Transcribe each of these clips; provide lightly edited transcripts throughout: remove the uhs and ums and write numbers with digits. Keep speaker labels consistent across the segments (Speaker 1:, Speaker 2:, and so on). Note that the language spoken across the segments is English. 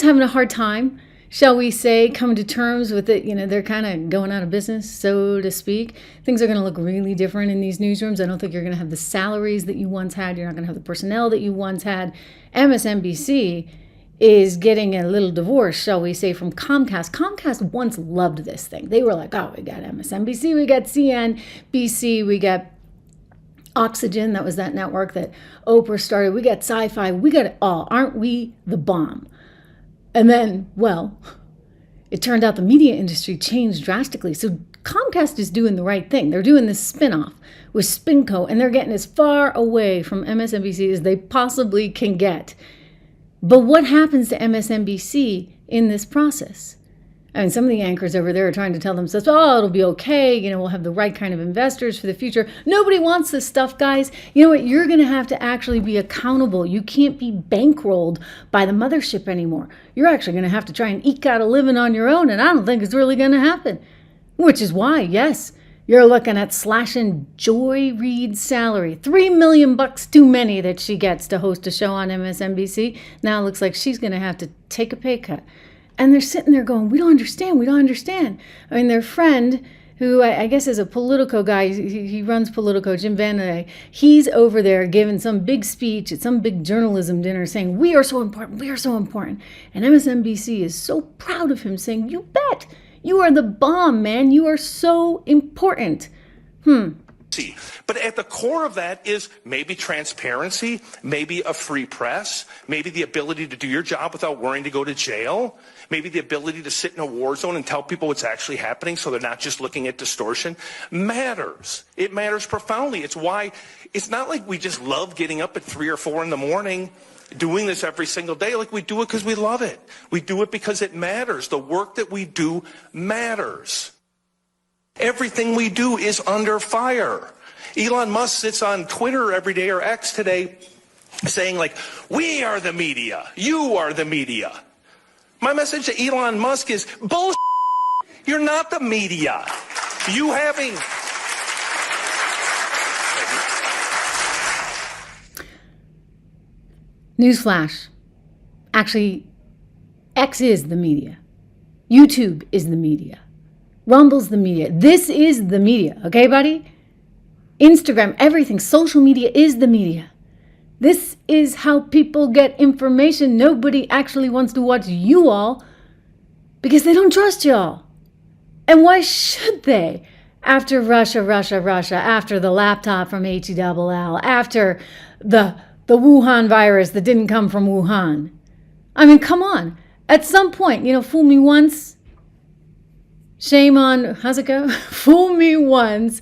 Speaker 1: media's having a hard time, shall we say, coming to terms with it. They're kind of going out of business, so to speak. Things are going to look really different in these newsrooms. I don't think you're going to have the salaries that you once had. You're not going to have the personnel that you once had. MSNBC is getting a little divorce, shall we say, from Comcast. Comcast once loved this thing. They were like, oh, we got MSNBC, we got CNBC, we got Oxygen, that was that network that Oprah started. We got Sci-Fi, we got it all. Aren't we the bomb? And then, well, it turned out the media industry changed drastically. So Comcast is doing the right thing. They're doing this spinoff with Spinco, and they're getting as far away from MSNBC as they possibly can get. But what happens to MSNBC in this process? I mean, some of the anchors over there are trying to tell themselves, oh, it'll be okay. We'll have the right kind of investors for the future. Nobody wants this stuff, guys. You know what? You're going to have to actually be accountable. You can't be bankrolled by the mothership anymore. You're actually going to have to try and eke out a living on your own, and I don't think it's really going to happen. Which is why, yes, you're looking at slashing Joy Reid's salary. $3 million too many that she gets to host a show on MSNBC. Now it looks like she's going to have to take a pay cut. And they're sitting there going, we don't understand. I mean, their friend, who I guess is a Politico guy, he runs Politico, Jim Van Dyke, he's over there giving some big speech at some big journalism dinner saying, we are so important. And MSNBC is so proud of him, saying, you bet, you are the bomb, man. You are so important.
Speaker 2: But at the core of that is maybe transparency, maybe a free press, maybe the ability to do your job without worrying to go to jail, maybe the ability to sit in a war zone and tell people what's actually happening so they're not just looking at distortion matters. It matters profoundly. It's why it's not like we just love getting up at 3 or 4 in the morning doing this every single day. Like, we do it because we love it. We do it because it matters. The work that we do matters. Everything we do is under fire. Elon Musk sits on Twitter every day, or X today, saying like, we are the media. You are the media. My message to Elon Musk is bullshit. You're not the media. You having...
Speaker 1: Newsflash. Actually, X is the media. YouTube is the media. Rumble's the media. This is the media. Okay, buddy? Instagram, everything. Social media is the media. This is how people get information. Nobody actually wants to watch you all because they don't trust y'all. And why should they? After Russia, after the laptop from HELL, after the Wuhan virus that didn't come from Wuhan. I mean, come on. At some point, fool me once, shame on, how's it go? Fool me once,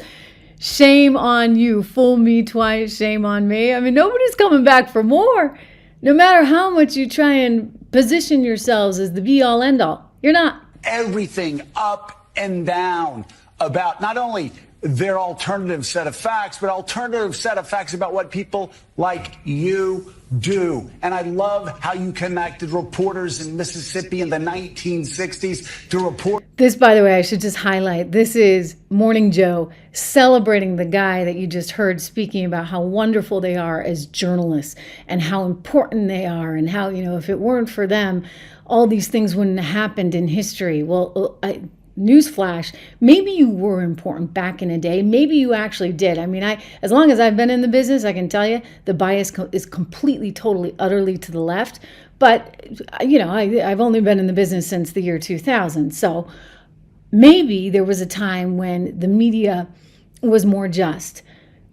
Speaker 1: shame on you. Fool me twice, shame on me. I mean, nobody's coming back for more. No matter how much you try and position yourselves as the be-all, end-all. You're not.
Speaker 3: Everything up and down about not only their alternative set of facts, but alternative set of facts about what people like you do. And I love how you connected reporters in Mississippi in the 1960s to report.
Speaker 1: This, by the way, I should just highlight, this is Morning Joe celebrating the guy that you just heard speaking about how wonderful they are as journalists and how important they are and how, if it weren't for them, all these things wouldn't have happened in history. Well, newsflash, maybe you were important back in a day. Maybe you actually did. I mean, as long as I've been in the business, I can tell you the bias is completely, totally, utterly to the left. But, I've only been in the business since the year 2000. So maybe there was a time when the media was more just.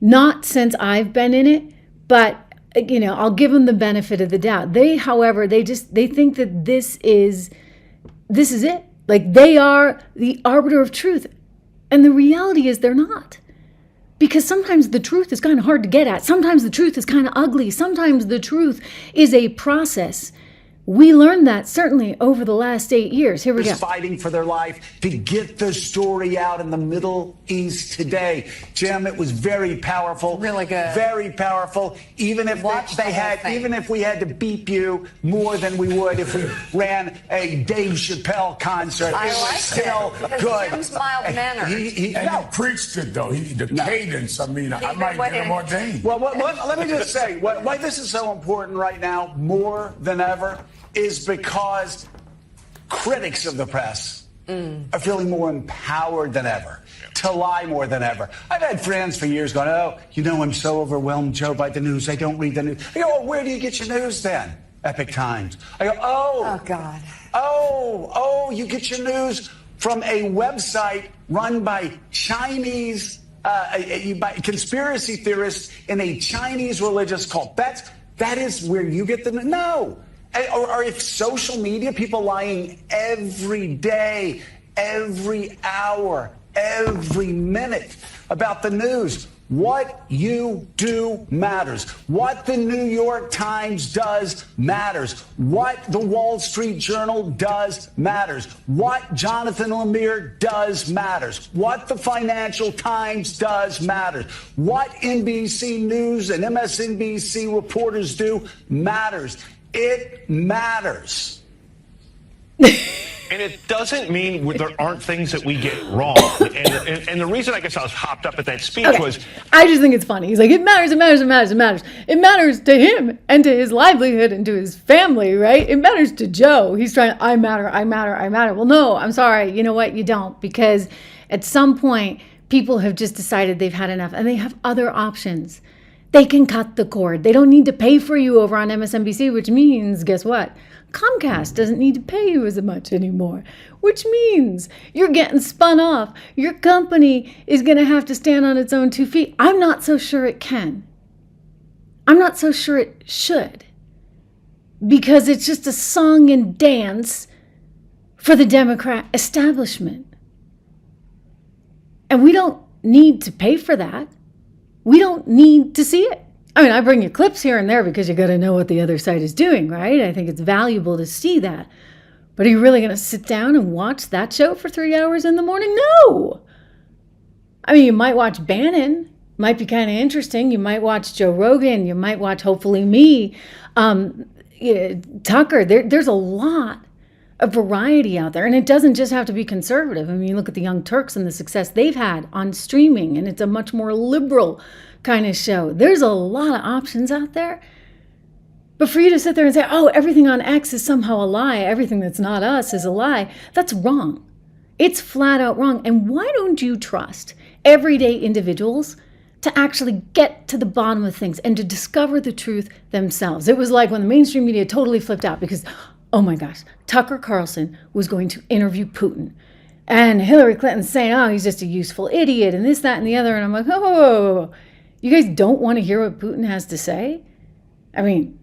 Speaker 1: Not since I've been in it, but, I'll give them the benefit of the doubt. They, however, they think that this is it. Like, they are the arbiter of truth. And the reality is they're not. Because sometimes the truth is kind of hard to get at. Sometimes the truth is kind of ugly. Sometimes the truth is a process. We learned that certainly over the last 8 years. Here we go.
Speaker 3: Fighting for their life to get the story out in the Middle East today. Jim, it was very powerful.
Speaker 4: Really good.
Speaker 3: Very powerful. Even if even if we had to beep you more than we would if we ran a Dave Chappelle concert.
Speaker 4: I like
Speaker 3: still
Speaker 4: it.
Speaker 3: Good.
Speaker 4: Jim's mild mannered.
Speaker 5: He preached it though. The cadence. I mean, I might get him ordained.
Speaker 3: Well, let me just say why this is so important right now, more than ever. is because critics of the press are feeling more empowered than ever to lie more than ever. I've had friends for years going, oh, I'm so overwhelmed, Joe, by the news. I don't read the news. I go, well, where do you get your news then? Epic Times. I go, oh God. Oh, you get your news from a website run by Chinese by conspiracy theorists in a Chinese religious cult. That is where you get the news. No. Or if social media, people lying every day, every hour, every minute about the news. What you do matters. What the New York Times does matters. What the Wall Street Journal does matters. What Jonathan Lemire does matters. What the Financial Times does matters. What NBC News and MSNBC reporters do matters. It matters.
Speaker 2: And it doesn't mean there aren't things that we get wrong. And the reason I guess I was hopped up at that speech was...
Speaker 1: I just think it's funny. He's like, it matters, it matters, it matters, it matters. It matters to him and to his livelihood and to his family, right? It matters to Joe. He's trying, I matter, I matter, I matter. Well, no, I'm sorry. You know what? You don't. Because at some point, people have just decided they've had enough and they have other options. They can cut the cord. They don't need to pay for you over on MSNBC, which means, guess what? Comcast doesn't need to pay you as much anymore, which means you're getting spun off. Your company is going to have to stand on its own 2 feet. I'm not so sure it can. I'm not so sure it should, because it's just a song and dance for the Democrat establishment. And we don't need to pay for that. We don't need to see it. I mean, I bring you clips here and there because you got to know what the other side is doing, right? I think it's valuable to see that. But are you really going to sit down and watch that show for 3 hours in the morning? No. I mean, you might watch Bannon. Might be kind of interesting. You might watch Joe Rogan. You might watch, hopefully, me. Tucker. There's a lot of variety out there. And it doesn't just have to be conservative. I mean, you look at the Young Turks and the success they've had on streaming, and it's a much more liberal kind of show. There's a lot of options out there. But for you to sit there and say, oh, everything on X is somehow a lie, everything that's not us is a lie, that's wrong. It's flat out wrong. And why don't you trust everyday individuals to actually get to the bottom of things and to discover the truth themselves? It was like when the mainstream media totally flipped out because, oh my gosh, Tucker Carlson was going to interview Putin. And Hillary Clinton's saying, oh, he's just a useful idiot and this, that, and the other. And I'm like, oh, you guys don't want to hear what Putin has to say? I mean,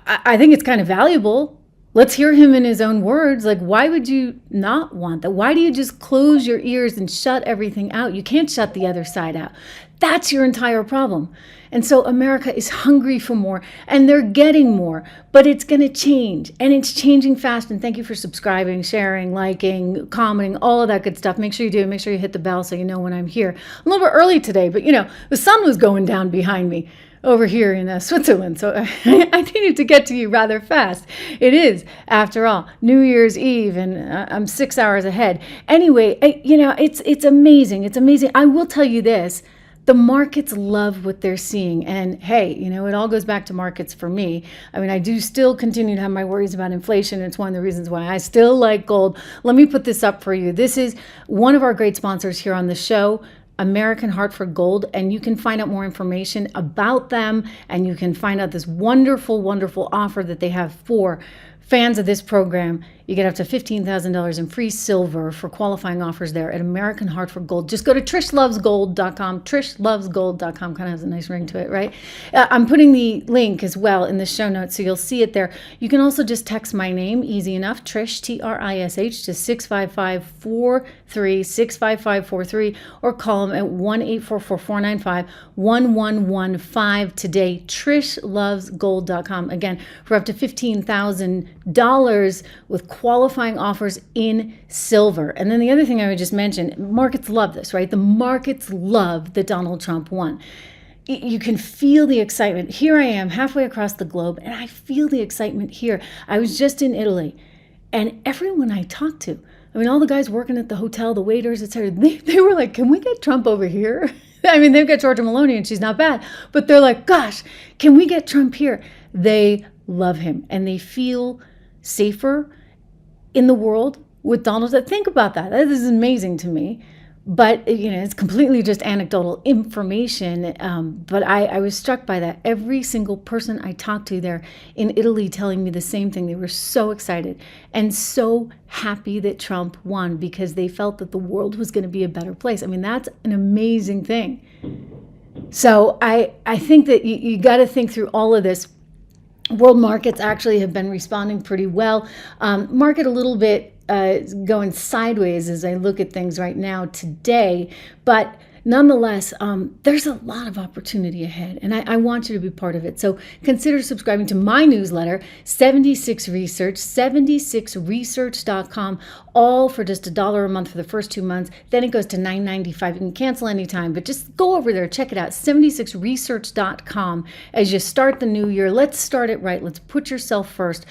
Speaker 1: I think it's kind of valuable. Let's hear him in his own words. Like, why would you not want that? Why do you just close your ears and shut everything out? You can't shut the other side out. That's your entire problem. And so America is hungry for more, and they're getting more, but it's going to change, and it's changing fast. And thank you for subscribing, sharing, liking, commenting, all of that good stuff. Make sure you do. Make sure you hit the bell so you know when I'm here. I'm a little bit early today, but the sun was going down behind me over here in Switzerland, so I needed to get to you rather fast. It is, after all, New Year's Eve, and I'm 6 hours ahead. Anyway, it's amazing. It's amazing. I will tell you this. The markets love what they're seeing. And hey, it all goes back to markets for me. I mean, I do still continue to have my worries about inflation. It's one of the reasons why I still like gold. Let me put this up for you. This is one of our great sponsors here on the show, American Hartford Gold, and you can find out more information about them, and you can find out this wonderful, wonderful offer that they have for fans of this program. You get up to $15,000 in free silver for qualifying offers there at American Hartford Gold. Just go to trishlovesgold.com. Trishlovesgold.com kind of has a nice ring to it, right? I'm putting the link as well in the show notes, so you'll see it there. You can also just text my name, easy enough, Trish, Trish, to 655-43, or call them at 1-844-495-1115 today. Trishlovesgold.com. Again, for up to $15,000 with qualifying offers in silver. And then the other thing I would just mention, markets love this, right? The markets love that Donald Trump won. You can feel the excitement. Here I am halfway across the globe, and I feel the excitement here. I was just in Italy, and everyone I talked to, I mean, all the guys working at the hotel, the waiters, etc., they were like, can we get Trump over here? I mean, they've got Georgia Maloney, and she's not bad, but they're like, gosh, can we get Trump here? They love him and they feel safer in the world with Donald Trump. Think about that. That is amazing to me. But, it's completely just anecdotal information. But I was struck by that. Every single person I talked to there in Italy telling me the same thing. They were so excited and so happy that Trump won because they felt that the world was going to be a better place. I mean, that's an amazing thing. So I think that you got to think through all of this. World markets actually have been responding pretty well. Market a little bit going sideways as I look at things right now today, but nonetheless, there's a lot of opportunity ahead, and I want you to be part of it. So consider subscribing to my newsletter, 76 Research, 76research.com, all for just $1 a month for the first 2 months. Then it goes to $9.95. You can cancel anytime, but just go over there, check it out, 76research.com. As you start the new year, let's start it right. Let's put yourself first.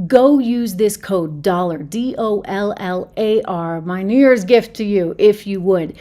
Speaker 1: Go use this code DOLLAR, DOLLAR, my New Year's gift to you, if you would.